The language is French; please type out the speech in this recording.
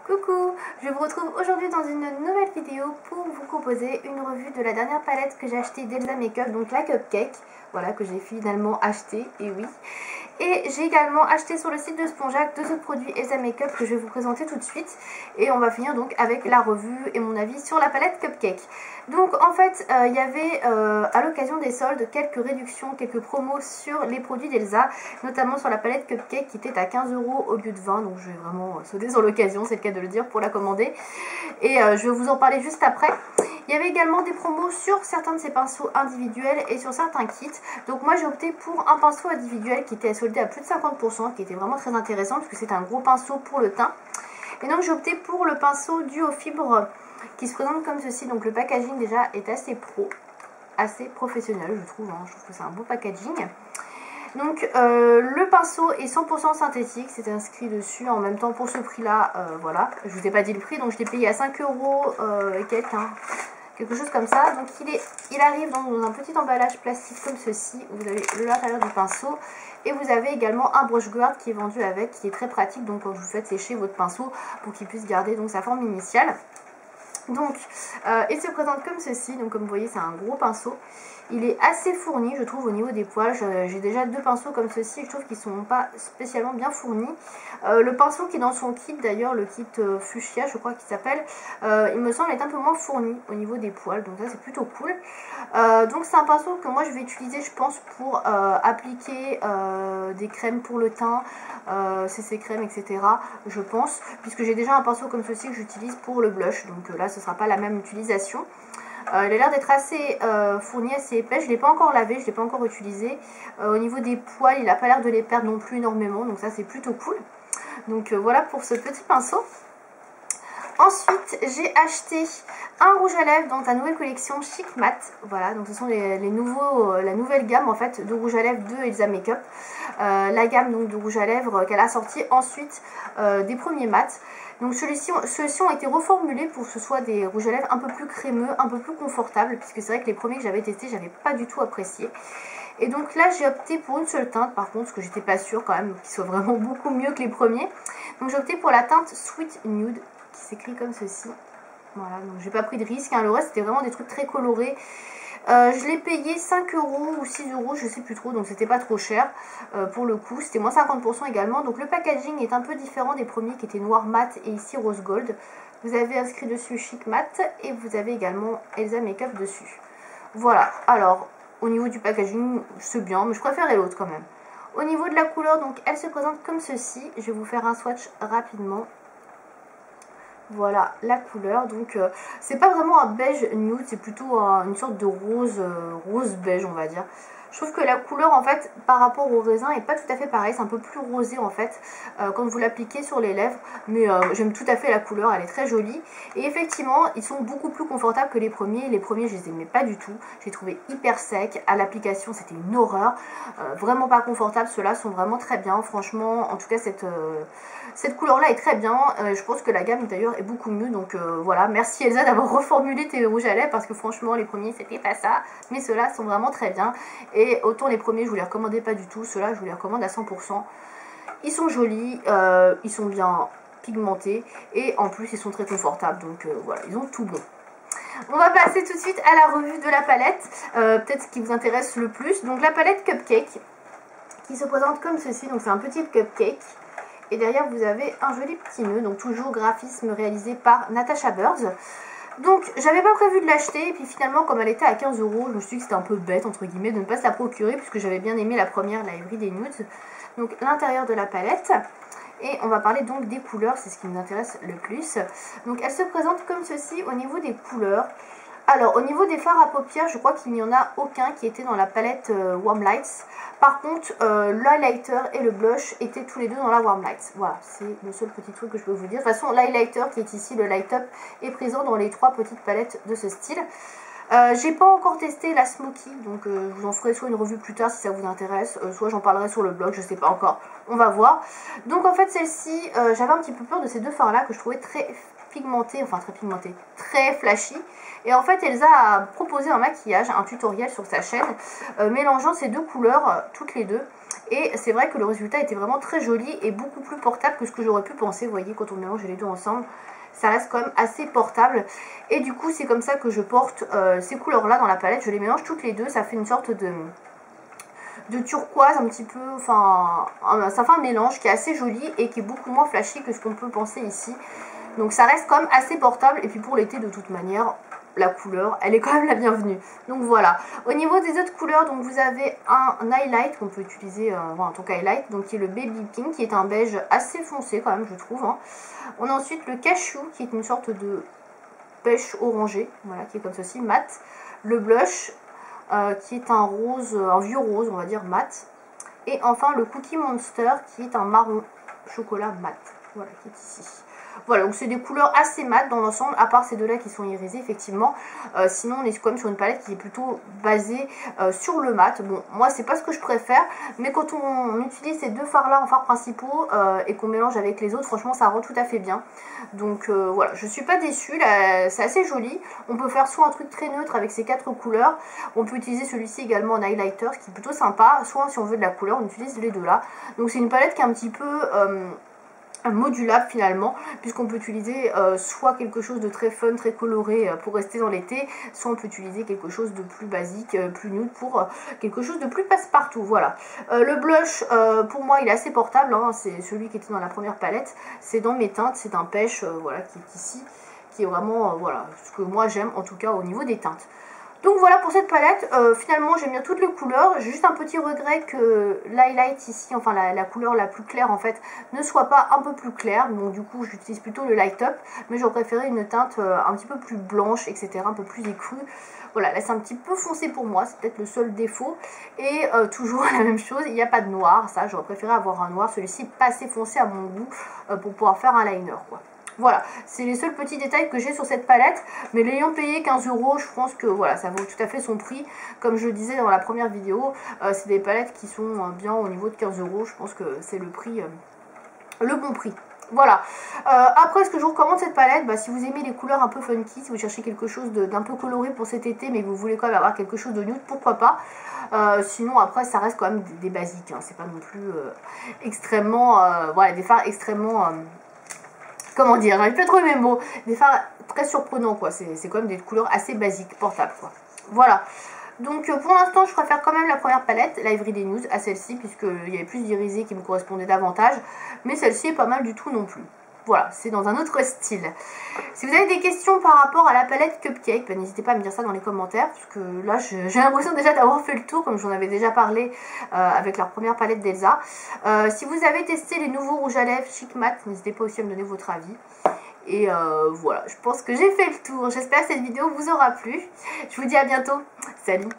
Coucou, je vous retrouve aujourd'hui dans une nouvelle vidéo pour vous proposer une revue de la dernière palette que j'ai achetée d'Elsa Makeup, donc la Cupcake, voilà, que j'ai finalement acheté, et oui. Et j'ai également acheté sur le site de Spongeac deux autres produits Elsa Makeup que je vais vous présenter tout de suite. Et on va finir donc avec la revue et mon avis sur la palette Cupcake. Donc en fait, il y avait à l'occasion des soldes quelques réductions, quelques promos sur les produits d'Elsa, notamment sur la palette Cupcake qui était à 15 € au lieu de 20. Donc je vais vraiment sauter sur l'occasion, c'est le cas de le dire, pour la commander. Et je vais vous en parler juste après. Il y avait également des promos sur certains de ces pinceaux individuels et sur certains kits. Donc moi j'ai opté pour un pinceau individuel qui était soldé à plus de 50%, qui était vraiment très intéressant parce que c'est un gros pinceau pour le teint. Et donc j'ai opté pour le pinceau Duo Fibre qui se présente comme ceci. Donc le packaging déjà est assez pro, assez professionnel je trouve, hein. Je trouve que c'est un beau packaging. Donc le pinceau est 100% synthétique, c'est inscrit dessus. En même temps pour ce prix là, voilà, je vous ai pas dit le prix, donc je l'ai payé à 5 € et quelques, hein, quelque chose comme ça. Donc il arrive dans un petit emballage plastique comme ceci. Vous avez l'intérieur du pinceau et vous avez également un brush guard qui est vendu avec, qui est très pratique donc quand vous faites sécher votre pinceau pour qu'il puisse garder donc sa forme initiale. Donc il se présente comme ceci. Donc comme vous voyez c'est un gros pinceau. Il est assez fourni je trouve au niveau des poils. J'ai déjà deux pinceaux comme ceci et je trouve qu'ils ne sont pas spécialement bien fournis. Le pinceau qui est dans son kit d'ailleurs, le kit Fuchsia je crois qu'il s'appelle, il me semble être un peu moins fourni au niveau des poils. Donc ça c'est plutôt cool. Donc c'est un pinceau que moi je vais utiliser je pense pour appliquer des crèmes pour le teint, CC crème etc. je pense. Puisque j'ai déjà un pinceau comme ceci que j'utilise pour le blush. Donc là ce ne sera pas la même utilisation. Il a l'air d'être assez fourni, assez épais. Je ne l'ai pas encore lavé, je ne l'ai pas encore utilisé. Au niveau des poils, il n'a pas l'air de les perdre non plus énormément. Donc ça, c'est plutôt cool. Donc voilà pour ce petit pinceau. Ensuite, j'ai acheté un rouge à lèvres dans ta nouvelle collection Chic Matte. Voilà, donc ce sont la nouvelle gamme en fait de rouge à lèvres de Elsa Makeup. La gamme donc de rouge à lèvres qu'elle a sorti ensuite des premiers mats. Donc ceux-ci ont été reformulés pour que ce soit des rouges à lèvres un peu plus crémeux, un peu plus confortables, puisque c'est vrai que les premiers que j'avais testés, j'avais pas du tout apprécié. Et donc là j'ai opté pour une seule teinte, par contre, parce que j'étais pas sûre quand même qu'ils soient vraiment beaucoup mieux que les premiers. Donc j'ai opté pour la teinte Sweet Nude, qui s'écrit comme ceci. Voilà, donc j'ai pas pris de risque, hein. Le reste c'était vraiment des trucs très colorés. Je l'ai payé 5 € ou 6 €, je sais plus trop, donc c'était pas trop cher pour le coup. C'était moins 50% également. Donc le packaging est un peu différent des premiers qui étaient noir mat et ici rose gold. Vous avez inscrit dessus Chic Matte et vous avez également Elsa Makeup dessus. Voilà, alors au niveau du packaging c'est bien, mais je préférais l'autre quand même. Au niveau de la couleur, donc elle se présente comme ceci. Je vais vous faire un swatch rapidement. Voilà la couleur, donc c'est pas vraiment un beige nude, c'est plutôt une sorte de rose, rose beige on va dire. Je trouve que la couleur en fait par rapport au raisin est pas tout à fait pareil, c'est un peu plus rosé en fait quand vous l'appliquez sur les lèvres. Mais j'aime tout à fait la couleur, elle est très jolie. Et effectivement ils sont beaucoup plus confortables que les premiers. Les premiers je les aimais pas du tout, j'ai trouvé hyper sec, à l'application c'était une horreur, vraiment pas confortable. Ceux-là sont vraiment très bien, franchement. En tout cas cette couleur là est très bien. Je pense que la gamme d'ailleurs est beaucoup mieux. Donc voilà, merci Elsa d'avoir reformulé tes rouges à lèvres, parce que franchement les premiers c'était pas ça, mais ceux-là sont vraiment très bien. Et autant les premiers je vous les recommandais pas du tout, ceux-là je vous les recommande à 100%. Ils sont jolis, ils sont bien pigmentés et en plus ils sont très confortables. Donc voilà, ils ont tout bon. On va passer tout de suite à la revue de la palette, peut-être ce qui vous intéresse le plus. Donc la palette Cupcake qui se présente comme ceci. Donc c'est un petit cupcake. Et derrière vous avez un joli petit nœud, donc toujours graphisme réalisé par Natasha Birds. Donc j'avais pas prévu de l'acheter, et puis finalement comme elle était à 15 €, je me suis dit que c'était un peu bête entre guillemets de ne pas se la procurer, puisque j'avais bien aimé la première, la Everyday Nudes. Donc l'intérieur de la palette, et on va parler donc des couleurs, c'est ce qui nous intéresse le plus. Donc elle se présente comme ceci au niveau des couleurs. Alors au niveau des fards à paupières, je crois qu'il n'y en a aucun qui était dans la palette Warm Lights. Par contre l'highlighter et le blush étaient tous les deux dans la Warm Lights. Voilà, c'est le seul petit truc que je peux vous dire. De toute façon l'highlighter qui est ici, le Light Up, est présent dans les trois petites palettes de ce style. J'ai pas encore testé la Smoky, donc je vous en ferai soit une revue plus tard si ça vous intéresse, soit j'en parlerai sur le blog, je sais pas encore, on va voir. Donc en fait celle-ci, j'avais un petit peu peur de ces deux fards là que je trouvais très pigmentés, enfin très pigmentés, très flashy. Et en fait Elsa a proposé un maquillage, un tutoriel sur sa chaîne, mélangeant ces deux couleurs, toutes les deux. Et c'est vrai que le résultat était vraiment très joli et beaucoup plus portable que ce que j'aurais pu penser. Vous voyez, quand on mélange les deux ensemble, ça reste quand même assez portable. Et du coup, c'est comme ça que je porte ces couleurs-là dans la palette. Je les mélange toutes les deux, ça fait une sorte de turquoise un petit peu, enfin, ça fait un mélange qui est assez joli et qui est beaucoup moins flashy que ce qu'on peut penser ici. Donc ça reste quand même assez portable. Et puis pour l'été, de toute manière, la couleur, elle est quand même la bienvenue. Donc voilà. Au niveau des autres couleurs, donc vous avez un highlight qu'on peut utiliser en tant qu'highlight, donc qui est le Baby Pink, qui est un beige assez foncé quand même, je trouve. Hein. On a ensuite le Cashew, qui est une sorte de pêche orangé, voilà, qui est comme ceci, mat. Le Blush, qui est un rose, un vieux rose, on va dire mat. Et enfin le Cookie Monster, qui est un marron chocolat mat, voilà, qui est ici. Voilà, donc c'est des couleurs assez mat dans l'ensemble, à part ces deux-là qui sont irisés, effectivement. Sinon, on est quand même sur une palette qui est plutôt basée sur le mat. Bon, moi, c'est pas ce que je préfère, mais quand on utilise ces deux fards-là en fards principaux et qu'on mélange avec les autres, franchement, ça rend tout à fait bien. Donc voilà, je suis pas déçue, c'est assez joli. On peut faire soit un truc très neutre avec ces 4 couleurs, on peut utiliser celui-ci également en highlighter, qui est plutôt sympa, soit si on veut de la couleur, on utilise les deux-là. Donc c'est une palette qui est un petit peu modulable finalement, puisqu'on peut utiliser soit quelque chose de très fun, très coloré pour rester dans l'été, soit on peut utiliser quelque chose de plus basique, plus nude pour quelque chose de plus passe-partout. Voilà. Le blush, pour moi, il est assez portable, hein, c'est celui qui était dans la première palette, c'est dans mes teintes, c'est un pêche voilà, qui est ici, qui est vraiment voilà, ce que moi j'aime en tout cas au niveau des teintes. Donc voilà pour cette palette, finalement j'aime bien toutes les couleurs, j'ai juste un petit regret que l'highlight ici, enfin la couleur la plus claire en fait, ne soit pas un peu plus claire, donc du coup j'utilise plutôt le light up, mais j'aurais préféré une teinte un petit peu plus blanche, etc., un peu plus écrue. Voilà, là c'est un petit peu foncé pour moi, c'est peut-être le seul défaut, et toujours la même chose, il n'y a pas de noir, ça j'aurais préféré avoir un noir, celui-ci pas assez foncé à mon goût pour pouvoir faire un liner quoi. Voilà, c'est les seuls petits détails que j'ai sur cette palette, mais l'ayant payé 15 €, je pense que voilà, ça vaut tout à fait son prix. Comme je le disais dans la première vidéo, c'est des palettes qui sont bien au niveau de 15 €, je pense que c'est le prix, le bon prix. Voilà, après ce que je vous recommande cette palette, si vous aimez les couleurs un peu funky, si vous cherchez quelque chose d'un peu coloré pour cet été, mais que vous voulez quand même avoir quelque chose de nude, pourquoi pas. Sinon après ça reste quand même des basiques, hein, c'est pas non plus extrêmement, voilà, des fards extrêmement... comment dire, j'arrive pas à trouver mes mots, des fards très surprenants quoi, c'est quand même des couleurs assez basiques, portables quoi. Voilà, donc pour l'instant je préfère quand même la première palette, la Everyday News, à celle-ci, puisqu'il y avait plus d'irisés qui me correspondaient davantage, mais celle-ci est pas mal du tout non plus. Voilà, c'est dans un autre style. Si vous avez des questions par rapport à la palette Cupcake, n'hésitez pas à me dire ça dans les commentaires, parce que là j'ai l'impression déjà d'avoir fait le tour, comme j'en avais déjà parlé avec la première palette d'Elsa. Si vous avez testé les nouveaux rouges à lèvres Chic Matte, n'hésitez pas aussi à me donner votre avis. Et voilà, je pense que j'ai fait le tour. J'espère que cette vidéo vous aura plu. Je vous dis à bientôt. Salut!